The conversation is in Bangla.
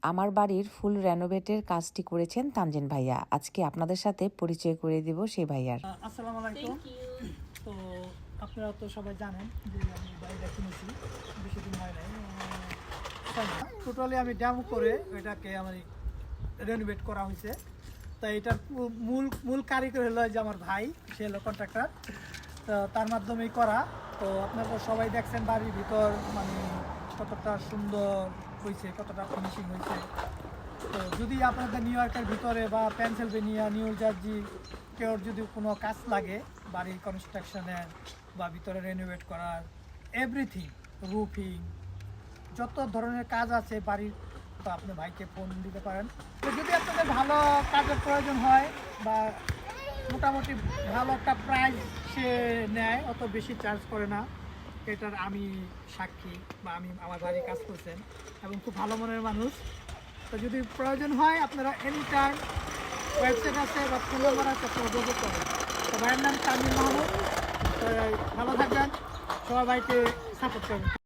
আমার বাড়ির ফুল রেনোভেটের কাজটি করেছেন তানজিন ভাইয়া। আজকে আপনাদের সাথে পরিচয় করে দিব সেই ভাইয়ার। আসসালামু আলাইকুম। তো আপনারা তো সবাই জানেন যে আমি বাড়িটা কিনেছি, বেশি দিন হয় নাই, টোটালি আমি ড্যাম করে এটাকে আমার রেনোভেট করা হয়েছে। তাই এটার মূল কারিগর হলো যে আমার ভাই, সে হলো কন্ট্রাক্টর, তো তার মাধ্যমেই করা। তো আপনারা সবাই দেখছেন বাড়ির ভিতর মানে কতটা সুন্দর হয়েছে, কতটা ফিনিশিং হয়েছে। তো যদি আপনাদের নিউ ইয়র্কের ভিতরে বা পেনসিলভেনিয়া, নিউ জার্জি কেউ যদি কোনো কাজ লাগে বাড়ির কনস্ট্রাকশনের বা ভিতরে রেনোভেট করার, এভরিথিং, রুফিং, যত ধরনের কাজ আছে বাড়ির, তো আপনি ভাইকে ফোন দিতে পারেন। তো যদি আপনাদের ভালো কাজের প্রয়োজন হয় বা মোটামুটি ভালো একটা প্রাইস সে নেয়, অত বেশি চার্জ করে না, এটার আমি সাক্ষী, বা আমার বাড়ির কাজ করছেন এবং খুব ভালো মনের মানুষ। তো যদি প্রয়োজন হয় আপনারা এনি টাইম, ওয়েবসাইট আছে বা ফোন নাম্বার আছে, আপনারা যোগাযোগ করেন। তো ভাইয়ের নাম তামিম মাহমুদ। তো ভালো থাকবেন, সবাই ভাইকে সাপোর্ট করবেন।